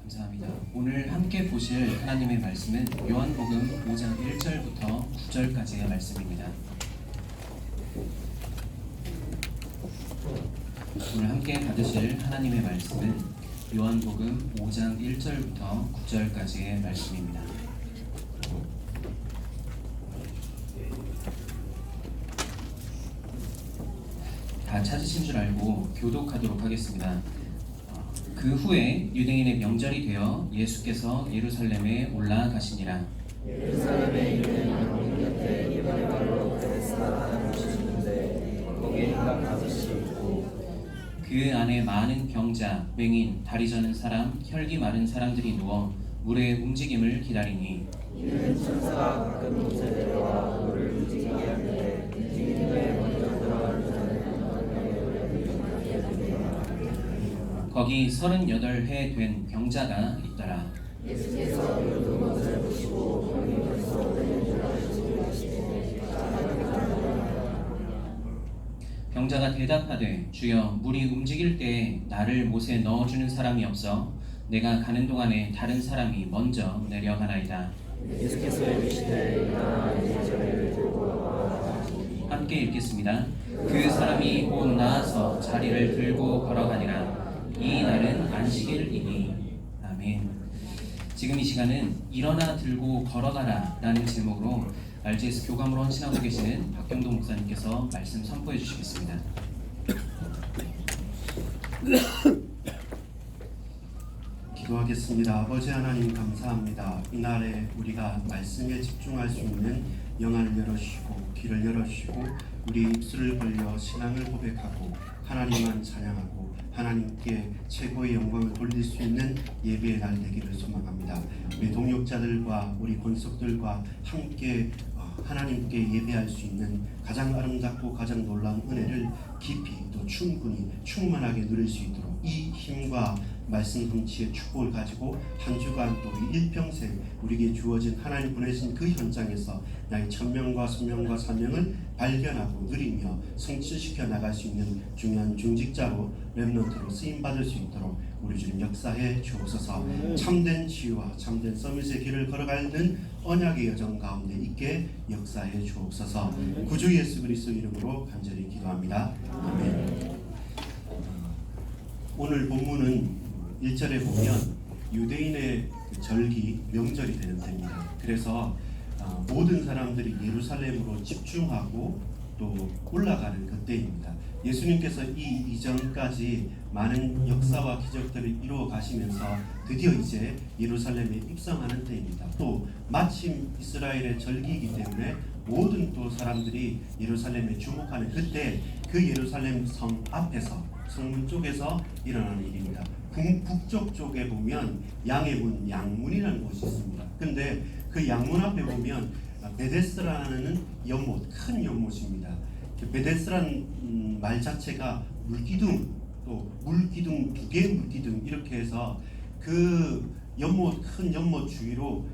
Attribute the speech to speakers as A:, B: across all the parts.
A: 감사합니다. 오늘 함께 보실 하나님의 말씀은 요한복음 5장 1절부터 9절까지의 말씀입니다. 오늘 함께 받으실 하나님의 말씀은 요한복음 5장 1절부터 9절까지의 말씀입니다. 다 찾으신 줄 알고 교독하도록 하겠습니다. 그 후에 유대인의 명절이 되어 예수께서 예루살렘에 올라가시니라.
B: 예루살렘에 있는 아버님 곁에 예바네바로 베데스다라는 곳이 있는데 거기에 인간 5이 있고
A: 그 안에 많은 병자, 맹인, 다리 저는 사람, 혈기 마른 사람들이 누워 물의 움직임을 기다리니
B: 이는 천사가 가끔 곳에 내려와 물을 움직이게 하는데 움직임에 먼저 들어가는 자는
A: 거기 38해 된 병자가 있더라.
B: 예수께서 그 두 것을 보시고 거기에서 오는 줄 아시고
A: 병자가 대답하되 주여 물이 움직일 때에 나를 못에 넣어주는 사람이 없어 내가 가는 동안에 다른 사람이 먼저 내려가나이다.
B: 예수께서 이르시되 일어나 네 자리를 들고 와라.
A: 함께 읽겠습니다. 그 사람이 곧 나아서 자리를 들고 걸어가니라. 이 날은 안식일이니. 아멘. 지금 이 시간은 일어나 들고 걸어가라 라는 제목으로 RGS 교감으로 헌신하고 계시는 박경도 목사님께서 말씀 선포해 주시겠습니다.
C: 기도하겠습니다. 아버지 하나님 감사합니다. 이날에 우리가 말씀에 집중할 수 있는 영안을 열어주시고 귀를 열어주시고 우리 입술을 벌려 신앙을 고백하고 하나님만 찬양하고 하나님께 최고의 영광을 돌릴 수 있는 예배의 날 되기를 소망합니다. 우리 동역자들과 우리 권속들과 함께 하나님께 예배할 수 있는 가장 아름답고 가장 놀라운 은혜를 깊이 또 충분히 충만하게 누릴 수 있도록 이 힘과 말씀 솜씨의 축복을 가지고 한 주간 또 일평생 우리에게 주어진 하나님 보내신 그 현장에서 나의 천명과 소명과 사명을 발견하고 누리며 성취시켜 나갈 수 있는 중요한 중직자로 렘넌트로 쓰임받을 수 있도록 우리 주님 역사해 주옵소서. 참된 치유와 참된 서밋의 길을 걸어가는 언약의 여정 가운데 있게 역사해 주옵소서. 구주 예수 그리스도 이름으로 간절히 기도합니다. 아멘. 오늘 본문은 1절에 보면 유대인의 절기 명절이 되는 때입니다. 그래서 모든 사람들이 예루살렘으로 집중하고 또 올라가는 그때입니다. 예수님께서 이 이전까지 많은 역사와 기적들을 이루어 가시면서 드디어 이제 예루살렘에 입성하는 때입니다. 또 마침 이스라엘의 절기이기 때문에 모든 또 사람들이 예루살렘에 주목하는 그때 그 예루살렘 성 앞에서 성문 쪽에서 일어나는 일입니다. 북쪽 쪽에 보면 양의 문, 양문이라는 곳이 있습니다. 근데 그 양문 앞에 보면 베데스라는 연못, 큰 연못입니다. 베데스라는 말 자체가 물기둥, 또 물기둥, 2개의 물기둥 이렇게 해서 그 연못, 큰 연못 주위로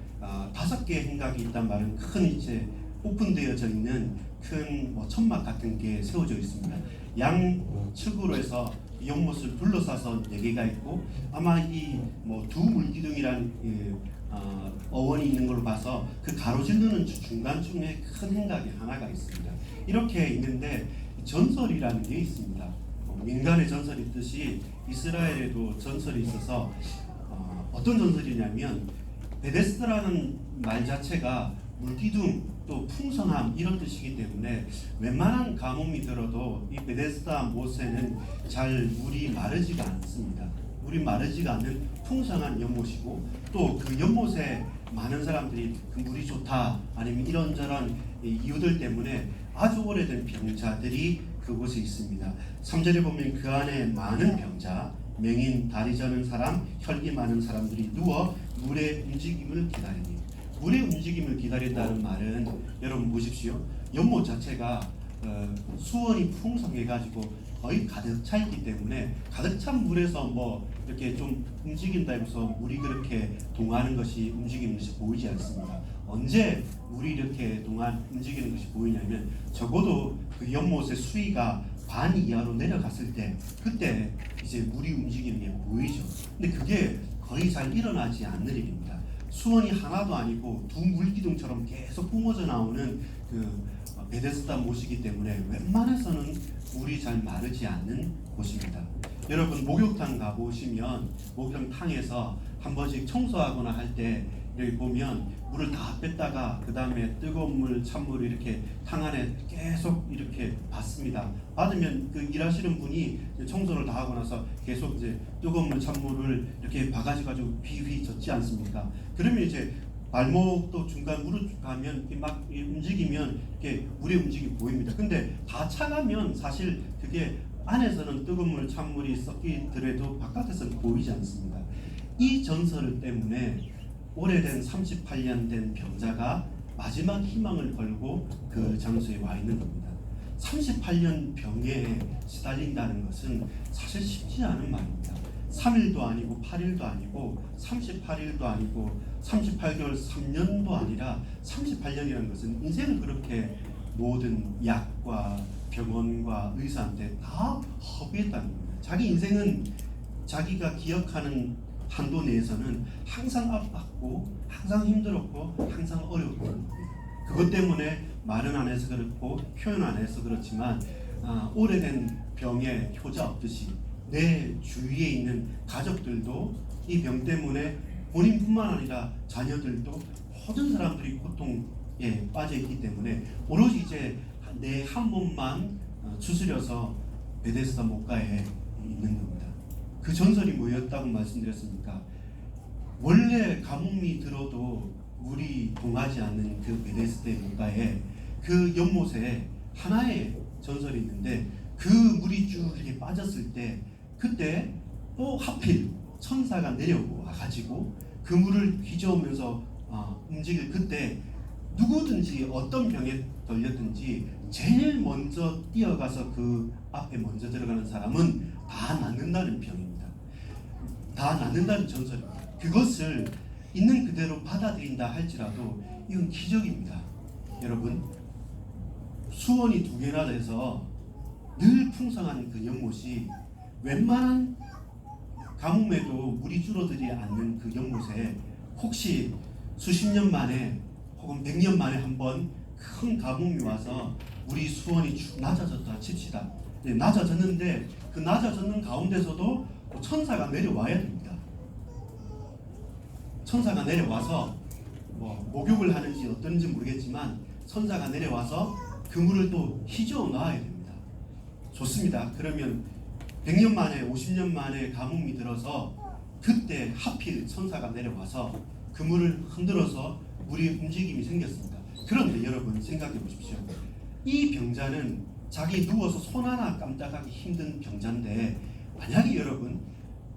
C: 5개의 행각이 있단 말은 큰 이제 오픈되어져 있는 큰 천막 같은 게 세워져 있습니다. 양측으로 해서 연못을 둘러싸서 4개가 있고 아마 이 두 물기둥이란 어원이 있는 걸로 봐서 그 가로질르는 중간중에 큰 행각이 하나가 있습니다. 이렇게 있는데 전설이라는 게 있습니다. 민간의 전설이 있듯이 이스라엘에도 전설이 있어서 어떤 전설이냐면 베데스다라는 말 자체가 물기둥 또 풍성함 이런 뜻이기 때문에 웬만한 가뭄이 들어도 이 베데스다 못에는 잘 물이 마르지가 않습니다. 물이 마르지가 않는 풍성한 연못이고 또 그 연못에 많은 사람들이 그 물이 좋다 아니면 이런저런 이유들 때문에 아주 오래된 병자들이 그곳에 있습니다. 3절에 보면 그 안에 많은 병자, 맹인, 다리 저는 사람, 혈기 많은 사람들이 누워 물의 움직임을 기다리니 물의 움직임을 기다린다는 말은 여러분 보십시오. 연못 자체가 수온이 풍성해가지고 거의 가득 차 있기 때문에 가득 찬 물에서 이렇게 좀 움직인다 해서 물이 그렇게 동하는 것이 움직이는 것이 보이지 않습니다. 언제 물이 이렇게 움직이는 것이 보이냐면 적어도 그 연못의 수위가 반 이하로 내려갔을 때 그때 이제 물이 움직이는 게 보이죠. 근데 그게 거의 잘 일어나지 않는 일입니다. 수원이 하나도 아니고 두 물기둥처럼 계속 뿜어져 나오는 그 베데스다 못이기 때문에 웬만해서는 물이 잘 마르지 않는 곳입니다. 여러분 목욕탕 가보시면 목욕탕에서 한 번씩 청소하거나 할 때 여기 보면 물을 다 뺐다가 그 다음에 뜨거운 물, 찬물을 이렇게 탕 안에 계속 이렇게 받습니다. 받으면 그 일하시는 분이 청소를 다 하고 나서 계속 이제 뜨거운 물, 찬물을 이렇게 봐가지고 휘휘 젓지 않습니까? 그러면 이제 발목도 중간 무릎 가면 막 움직이면 이렇게 물의 움직임이 보입니다. 근데 다 차가면 사실 그게 안에서는 뜨거운 물, 찬물이 섞이더라도 바깥에서는 보이지 않습니다. 이 전설 때문에 오래된 38년 된 병자가 마지막 희망을 걸고 그 장소에 와 있는 겁니다. 38년 병에 시달린다는 것은 사실 쉽지 않은 말입니다. 3일도 아니고 8일도 아니고 38일도 아니고 38개월 3년도 아니라 38년이라는 것은 인생을 그렇게 모든 약과 병원과 의사한테 다 허비했다는 겁니다. 자기 인생은 자기가 기억하는 한도 내에서는 항상 압박받고 항상 힘들었고 항상 어려웠던 겁니다. 그것 때문에 말은 안 해서 그렇고 표현 안 해서 그렇지만 오래된 병에 효자 없듯이 내 주위에 있는 가족들도 이 병 때문에 본인뿐만 아니라 자녀들도 모든 사람들이 고통에 빠져 있기 때문에 오로지 이제 내 한 몸만 추스려서 베데스다 못가에 있는 겁니다. 그 전설이 뭐였다고 말씀드렸습니까? 원래 가뭄이 들어도 물이 동하지 않는 그 베데스다 못가에 그 연못에 하나의 전설이 있는데 그 물이 쭉 이렇게 빠졌을 때 그때 또 하필 천사가 내려와 가지고 그 물을 휘저으면서 움직일 그때 누구든지 어떤 병에 걸렸든지 제일 먼저 뛰어가서 그 앞에 먼저 들어가는 사람은 다 낫는다는 병입니다. 다 낫는다는 전설입니다. 그것을 있는 그대로 받아들인다 할지라도 이건 기적입니다. 여러분 수원이 두 개나 돼서 늘 풍성한 그 연못이 웬만한 가뭄에도 물이 줄어들지 않는 그 연못에 혹시 수십 년 만에 혹은 100년 만에 한번 큰 가뭄이 와서 우리 수원이 쭉 낮아졌다 칩시다. 네, 낮아졌는데 그 낮아졌는 가운데서도 천사가 내려와야 됩니다. 천사가 내려와서 목욕을 하는지 어떤지 모르겠지만 천사가 내려와서 그 물을 또 휘저어 놔야 됩니다. 좋습니다. 그러면 100년 만에 50년 만에 가뭄이 들어서 그때 하필 천사가 내려와서 그 물을 흔들어서 물이 움직임이 생겼습니다. 그런데 여러분 생각해 보십시오. 이 병자는 자기 누워서 손 하나 깜짝하기 힘든 병자인데 만약에 여러분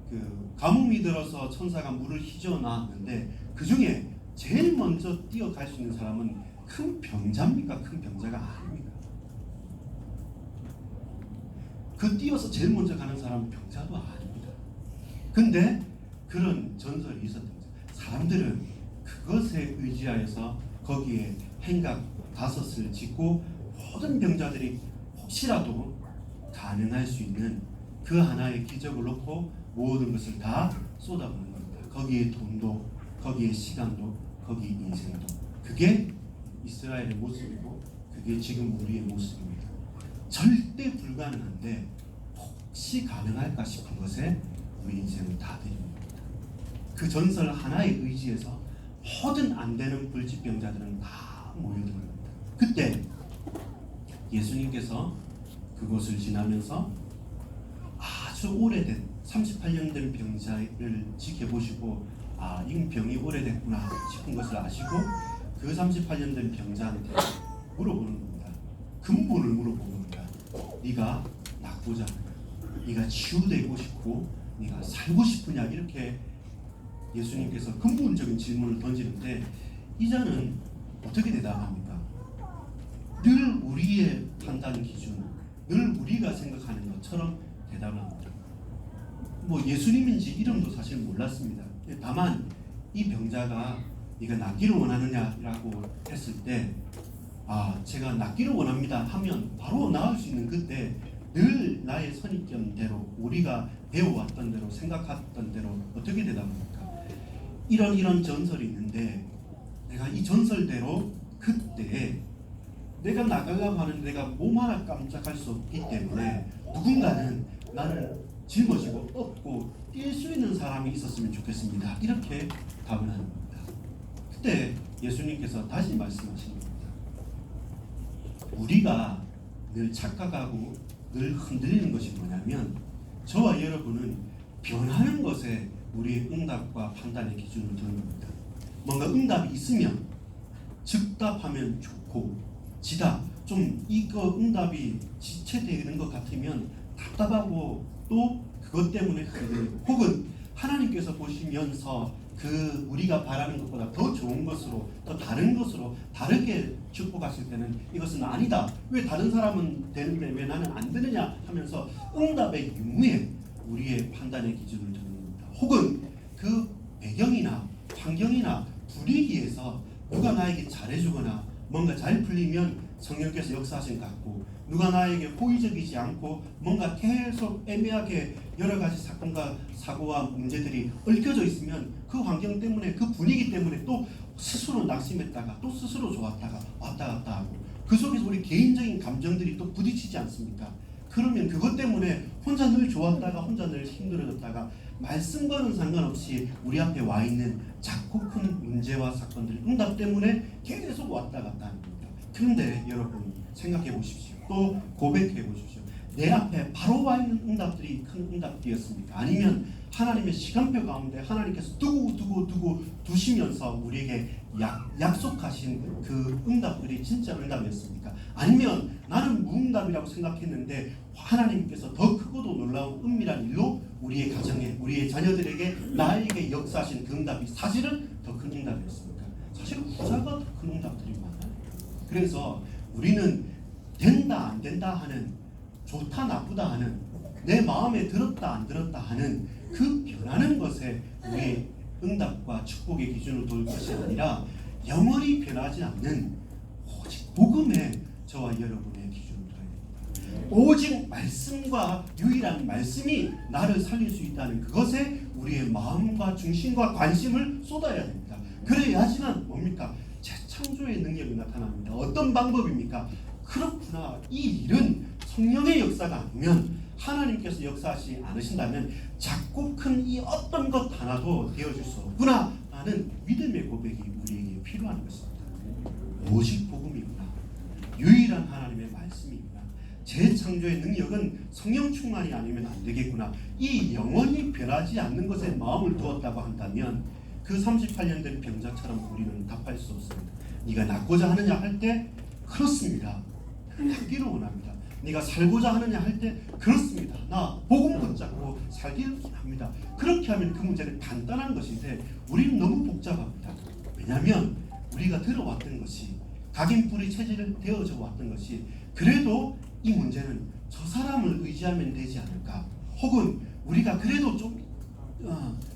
C: 그 가뭄이 들어서 천사가 물을 휘저어 놨는데 그 중에 제일 먼저 뛰어갈 수 있는 사람은 큰 병자입니까? 큰 병자가 아닙니까? 그 뛰어서 제일 먼저 가는 사람은 병자도 아닙니다. 근데 그런 전설이 있었던 거죠. 사람들은 그것에 의지하여서 거기에 행각 5을 짓고 모든 병자들이 혹시라도 가능할 수 있는 그 하나의 기적을 놓고 모든 것을 다 쏟아부는 겁니다. 거기에 돈도, 거기에 시간도, 거기에 인생도. 그게 이스라엘의 모습이고 그게 지금 우리의 모습입니다. 절대 불가능한데 혹시 가능할까 싶은 것에 우리 인생을 다 드립니다. 그 전설 하나에 의지해서 모든 안 되는 불치병자들은 다 모여든 겁니다. 그때 예수님께서 그곳을 지나면서 아주 오래된 38년 된 병자를 지켜보시고 이 병이 오래됐구나 싶은 것을 아시고 그 38년 된 병자한테 물어보는 겁니다. 근본을 물어보는 겁니다. 네가 낫고자 하느냐? 네가 치유되고 싶고 네가 살고 싶으냐? 이렇게 예수님께서 근본적인 질문을 던지는데 이 자는 어떻게 대답합니까? 늘 우리의 판단 기준, 늘 우리가 생각하는 것처럼 대답합니다. 예수님인지 이름도 사실 몰랐습니다. 다만 이 병자가 네가 낫기를 원하느냐라고 했을 때 제가 낫기를 원합니다 하면 바로 나을 수 있는 그때 늘 나의 선입견대로 우리가 배워왔던 대로 생각했던 대로 어떻게 대답합니까? 이런 전설이 있는데 내가 이 전설대로 그때 내가 나가려고 하는데 내가 몸 하나 깜짝할 수 없기 때문에 누군가는 나를 짊어지고 업고 뛸 수 있는 사람이 있었으면 좋겠습니다. 이렇게 답을 하는 겁니다. 그때 예수님께서 다시 말씀하시는 겁니다. 우리가 늘 착각하고 늘 흔들리는 것이 뭐냐면 저와 여러분은 변하는 것에 우리의 응답과 판단의 기준을 두는 겁니다. 뭔가 응답이 있으면 즉답하면 좋고 지다 좀 이거 응답이 지체되는 것 같으면 답답하고 또 그것 때문에 흔들리고 혹은 하나님께서 보시면서 그 우리가 바라는 것보다 더 좋은 것으로 더 다른 것으로 다르게 축복하실 때는 이것은 아니다. 왜 다른 사람은 되는데 왜 나는 안 되느냐 하면서 응답의 유무에 우리의 판단의 기준을 두는 겁니다. 혹은 그 배경이나 환경이나 분위기에서 누가 나에게 잘해주거나 뭔가 잘 풀리면 성령께서 역사하신 것 같고 누가 나에게 호의적이지 않고 뭔가 계속 애매하게 여러 가지 사건과 사고와 문제들이 얽혀져 있으면 그 환경 때문에 그 분위기 때문에 또 스스로 낙심했다가 또 스스로 좋았다가 왔다 갔다 하고 그 속에서 우리 개인적인 감정들이 또 부딪히지 않습니까? 그러면 그것 때문에 혼자 늘 좋았다가 혼자 늘 힘들어졌다가 말씀과는 상관없이 우리 앞에 와 있는 작고 큰 문제와 사건들 응답 때문에 계속 왔다 갔다 하는 겁니다. 그런데 여러분 생각해 보십시오. 또 고백해 보십시오. 내 앞에 바로 와 있는 응답들이 큰 응답이었습니까? 아니면 하나님의 시간표 가운데 하나님께서 두고 두시면서 우리에게 약속하신 그 응답들이 진짜 응답이었습니까? 아니면 나는 무응답이라고 생각했는데 하나님께서 더 크고도 놀라운 은밀한 일로 우리의 가정에 우리의 자녀들에게 나에게 역사하신 그 응답이 사실은 더 큰 응답이었습니까? 사실은 후자가 더 큰 응답들이 많아요. 그래서 우리는 된다 안 된다 하는 좋다 나쁘다 하는 내 마음에 들었다 안 들었다 하는 그 변하는 것에 우리의 응답과 축복의 기준을 둘 것이 아니라 영원히 변하지 않는 오직 복음의 저와 여러분의 기준을 둬야 됩니다. 오직 말씀과 유일한 말씀이 나를 살릴 수 있다는 그것에 우리의 마음과 중심과 관심을 쏟아야 됩니다. 그래야지만 뭡니까? 재창조의 능력이 나타납니다. 어떤 방법입니까? 그렇구나. 이 일은 성령의 역사가 아니면 하나님께서 역사하지 않으신다면 작고 큰 이 어떤 것 하나도 되어줄 수 없구나 하는 믿음의 고백이 우리에게 필요한 것입니다. 오직 복음이구나. 유일한 하나님의 말씀이구나. 재창조의 능력은 성령 충만이 아니면 안 되겠구나. 이 영원히 변하지 않는 것에 마음을 두었다고 한다면 그 38년 된 병자처럼 우리는 답할 수 없습니다. 네가 낫고자 하느냐 할 때 그렇습니다. 낫기를 원합니다. 네가 살고자 하느냐 할 때 그렇습니다. 나 복음 붙잡고 살기를 합니다. 그렇게 하면 그 문제는 간단한 것인데 우리는 너무 복잡합니다. 왜냐하면 우리가 들어왔던 것이 각인뿌리 체질을 되어져 왔던 것이 그래도 이 문제는 저 사람을 의지하면 되지 않을까 혹은 우리가 그래도 좀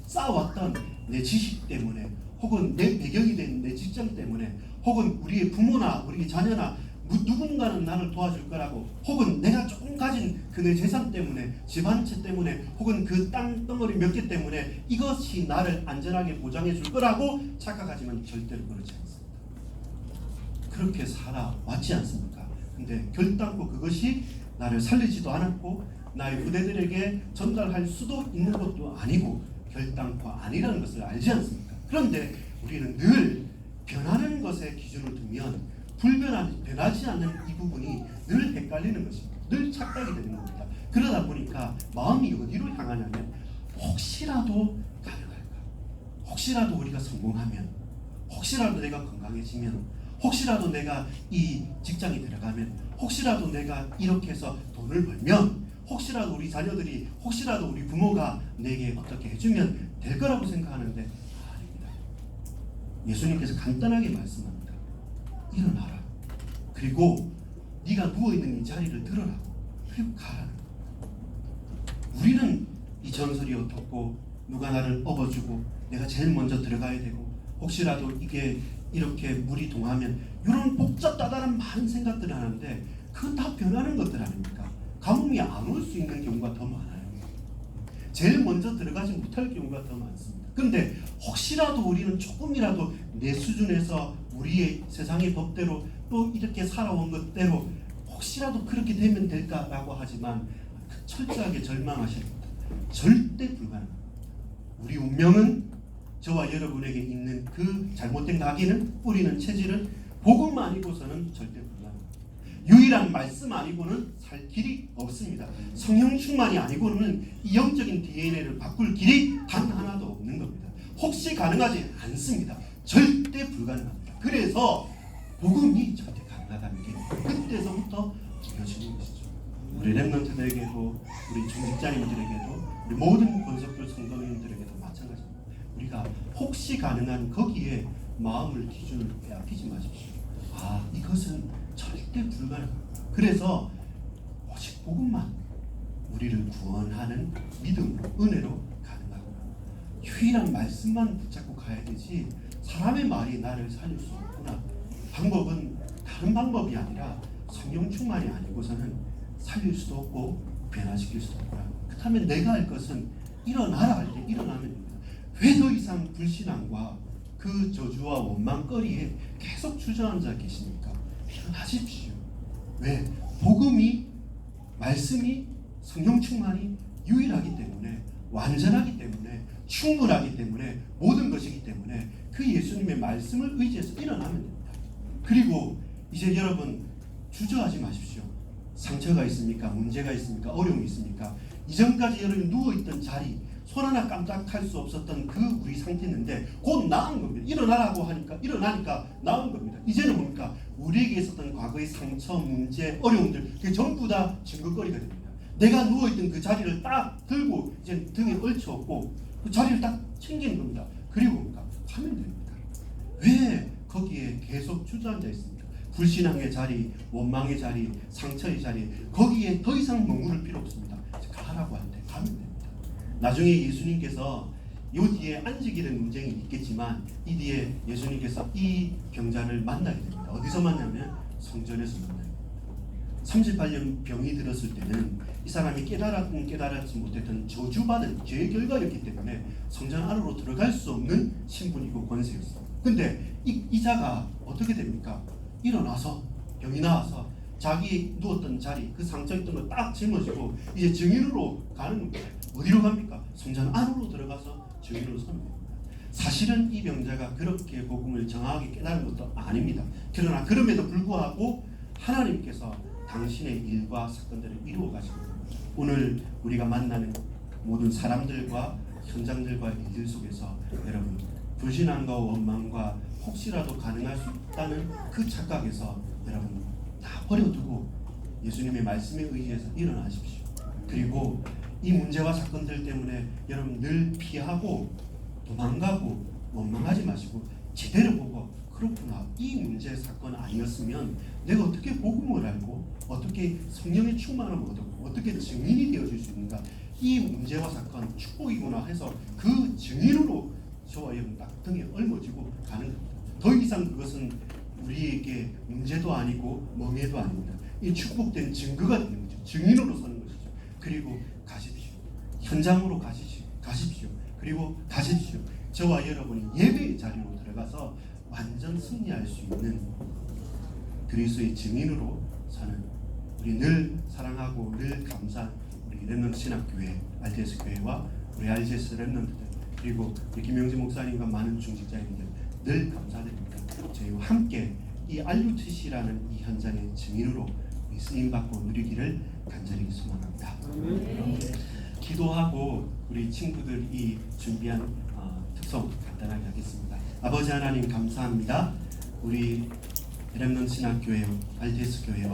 C: 쌓아왔던 내 지식 때문에 혹은 내 배경이 된 내 직장 때문에 혹은 우리의 부모나 우리의 자녀나 누군가는 나를 도와줄 거라고 혹은 내가 조금 가진 그 내 재산 때문에 집 한 채 때문에 혹은 그 땅 덩어리 몇 개 때문에 이것이 나를 안전하게 보장해 줄 거라고 착각하지만 절대로 그렇지 않습니다. 그렇게 살아왔지 않습니까? 근데 결단코 그것이 나를 살리지도 않았고 나의 후대들에게 전달할 수도 있는 것도 아니고 결단코 아니라는 것을 알지 않습니까? 그런데 우리는 늘 변하는 것에 기준을 두면 변하지 않는 이 부분이 늘 헷갈리는 것입니다. 늘 착각이 되는 겁니다. 그러다 보니까 마음이 어디로 향하냐면 혹시라도 가능할까? 혹시라도 우리가 성공하면 혹시라도 내가 건강해지면 혹시라도 내가 이 직장에 들어가면 혹시라도 내가 이렇게 해서 돈을 벌면 혹시라도 우리 자녀들이 혹시라도 우리 부모가 내게 어떻게 해주면 될 거라고 생각하는데 아닙니다. 예수님께서 간단하게 말씀합니다. 일어나라. 그리고 네가 누워있는 이 자리를 들어라. 그리고 가라. 우리는 이 전설이 어떻고 누가 나를 업어주고 내가 제일 먼저 들어가야 되고 혹시라도 이게 이렇게 물이 동하면 이런 복잡다단한 많은 생각들을 하는데 그건 다 변하는 것들 아닙니까? 가뭄이 안 올 수 있는 경우가 더 많아요. 제일 먼저 들어가지 못할 경우가 더 많습니다. 그런데 혹시라도 우리는 조금이라도 내 수준에서 우리의 세상의 법대로 또 이렇게 살아온 것대로 혹시라도 그렇게 되면 될까라고 하지만 철저하게 절망하셔야 됩니다. 절대 불가능합니다. 우리 운명은 저와 여러분에게 있는 그 잘못된 가기는 뿌리는 체질은 복음 아니고서는 절대 불가능합니다. 유일한 말씀 아니고는 살 길이 없습니다. 성령 충만이 아니고는 이 영적인 DNA를 바꿀 길이 단 하나도 없는 겁니다. 혹시 가능하지 않습니다. 절대 불가능합니다. 그래서 복음이 절대 가능하다는 게 그때서부터 보여지는 것이죠. 우리 렘넌트들에게도 우리 중직자님들에게도 우리 모든 권속교 성도님들에게도 마찬가지입니다. 우리가 혹시 가능한 거기에 마음을 기준을 빼앗기지 마십시오. 이것은 절대 불가능합니다. 그래서 오직 복음만 우리를 구원하는 믿음으로 은혜로 가능하구나. 유일한 말씀만 붙잡고 가야 되지 사람의 말이 나를 살릴 수 없구나. 방법은 다른 방법이 아니라 성령 충만이 아니고서는 살릴 수도 없고 변화시킬 수도 없구나. 그렇다면 내가 할 것은 일어나라 할 때 일어나면 됩니다. 왜 더 이상 불신앙과 그 저주와 원망거리에 계속 주저앉아 계십니까? 일어나십시오. 왜? 복음이 말씀이 성령 충만이 유일하기 때문에 완전하기 때문에 충분하기 때문에 모든 것이기 때문에 그 예수님의 말씀을 의지해서 일어나면 됩니다. 그리고 이제 여러분 주저하지 마십시오. 상처가 있습니까? 문제가 있습니까? 어려움이 있습니까? 이전까지 여러분이 누워있던 자리 손 하나 깜짝할 수 없었던 그 우리 상태였는데 곧 나은 겁니다. 일어나라고 하니까 일어나니까 나은 겁니다. 이제는 뭡니까? 우리에게 있었던 과거의 상처, 문제, 어려움들 그게 전부 다 증거거리가 됩니다. 내가 누워있던 그 자리를 딱 들고 이제 등에 얽혀엎고 그 자리를 딱 챙기는 겁니다. 그리고 뭡니까? 가면 됩니다. 왜 거기에 계속 주저앉아 있습니까? 불신앙의 자리, 원망의 자리, 상처의 자리 거기에 더 이상 머무를 필요 없습니다. 가라고 할 때 가면 됩니다. 나중에 예수님께서 이 뒤에 안식일의 논쟁이 있겠지만 이 뒤에 예수님께서 이 병자를 만나게 됩니다. 어디서 만나면 성전에서 만나요. 38년 병이 들었을 때는 이 사람이 깨달았지 못했던 저주받은 죄의 결과였기 때문에 성전 안으로 들어갈 수 없는 신분이고 권세였어요. 근데 이 자가 어떻게 됩니까? 일어나서 병이 나와서 자기 누웠던 자리 그 상처 있던 거 딱 짊어지고 이제 증인으로 가는 겁니다. 어디로 갑니까? 성전 안으로 들어가서 증인으로 서는 겁니다. 사실은 이 병자가 그렇게 복음을 정확하게 깨달은 것도 아닙니다. 그러나 그럼에도 불구하고 하나님께서 당신의 일과 사건들을 이루어 가십니다. 오늘 우리가 만나는 모든 사람들과 현장들과 일들 속에서 여러분 불신앙과 원망과 혹시라도 가능할 수 있다는 그 착각에서 여러분 다 버려두고 예수님의 말씀에 의지해서 일어나십시오. 그리고 이 문제와 사건들 때문에 여러분 늘 피하고 도망가고 원망하지 마시고 제대로 보고 그렇구나 이 문제 사건 아니었으면 내가 어떻게 복음을 알고 어떻게 성령의 충만함을 얻고 어떻게 증인이 되어줄 수 있는가 이 문제와 사건 축복이구나 해서 그 증인으로 저와 여러분 딱 등에 얽어지고 가는 겁니다. 더 이상 그것은 우리에게 문제도 아니고 멍해도 아닙니다. 이 축복된 증거가 되는 거죠. 증인으로 서는 것이죠. 그리고 가십시오. 현장으로 가십시오. 그리고 가십시오. 저와 여러분이 예배의 자리로 들어가서 완전 승리할 수 있는 그리스도의 증인으로 사는 우리 늘 사랑하고 늘 감사한 우리 렘넌트 신학교회 RTS 교회와 우리 RTS 렘넌트들 그리고 우리 김영재 목사님과 많은 중직자님들 늘 감사드립니다. 저희와 함께 이 RUTC라는 이 현장의 증인으로 쓰임받고 누리기를 간절히 소망합니다. 기도하고 우리 친구들이 준비한 특송 간단하게 하겠습니다. 아버지 하나님 감사합니다. 우리 렘넌트 신학교회 RTS 교회와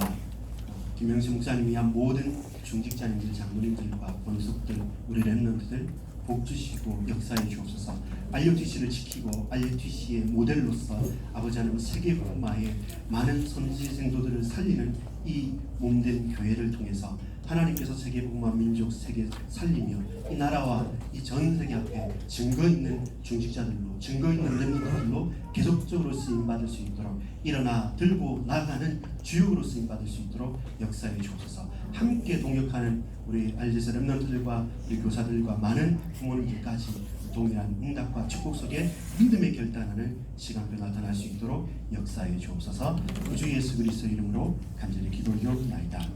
C: 김영신 목사님 위한 모든 중직자님들, 장로님들과 권속들, 우리 렘넌트들 복 주시고 역사해 주옵소서. RUTC를 지키고 RUTC의 모델로서 아버지 하나님 세계 복음화에 많은 선지 생도들을 살리는 이 몸된 교회를 통해서 하나님께서 세계 복음화 민족 세계 살리며 이 나라와 이 전 세계 앞에 증거 있는 중직자들로 증거 있는 렘넌트들로 계속적으로 쓰임 받을 수 있도록 일어나 들고 나가는 주역으로 쓰임 받을 수 있도록 역사해 주옵소서. 함께 동역하는 우리 RGS 렘넌트들과 우리 교사들과 많은 부모님들까지 동일한 응답과 축복 속에 믿음의 결단하는 시간표 나타날 수 있도록 역사해 주옵소서. 주 예수 그리스도 이름으로 간절히 기도드리옵나이다.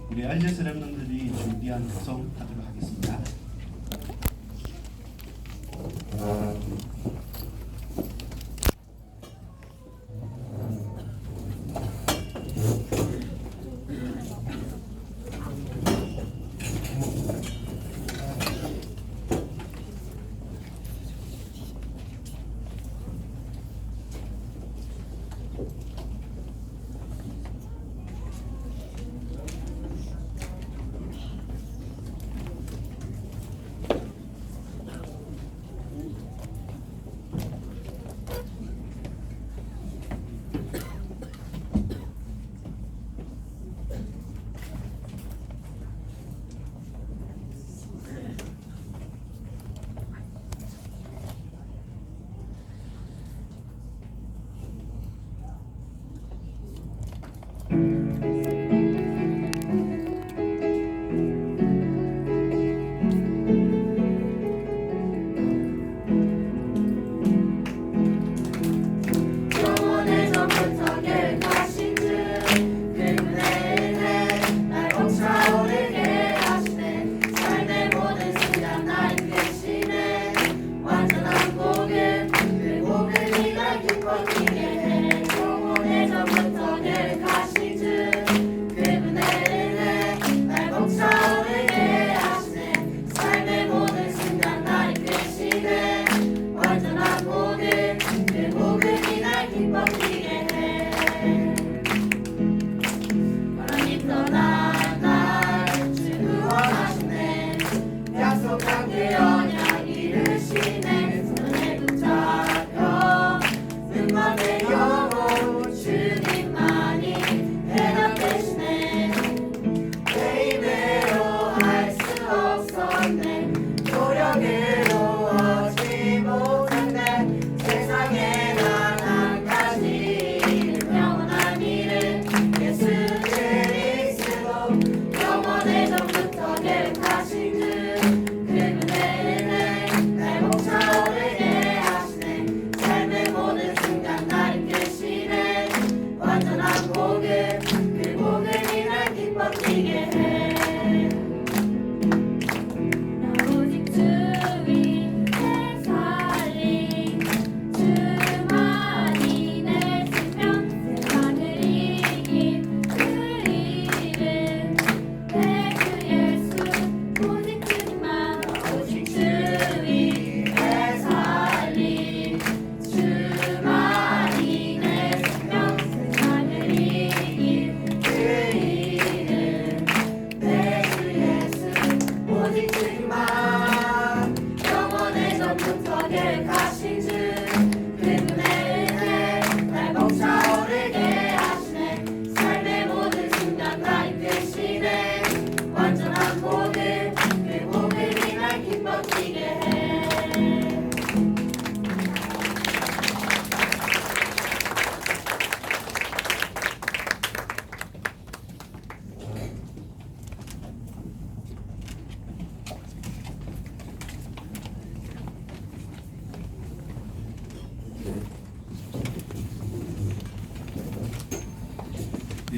C: 우리 RGS 렘넌트들이 준비한 구성하도록 하겠습니다.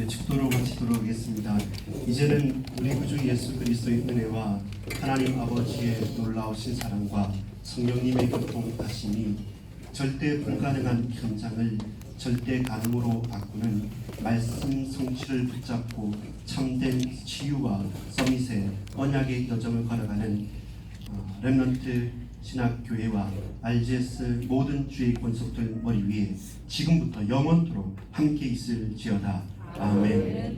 C: 축도로 마치도록 하겠습니다. 이제는 우리 구주 예수 그리스도의 은혜와 하나님 아버지의 놀라우신 사랑과 성령님의 교통하심이 절대 불가능한 현장을 절대 가능으로 바꾸는 말씀 성취를 붙잡고 참된 치유와 서밋의 언약의 여정을 걸어가는 렘넌트 신학교회와 RGS 모든 주의 권속들 머리 위에 지금부터 영원토록 함께 있을지어다. 아멘.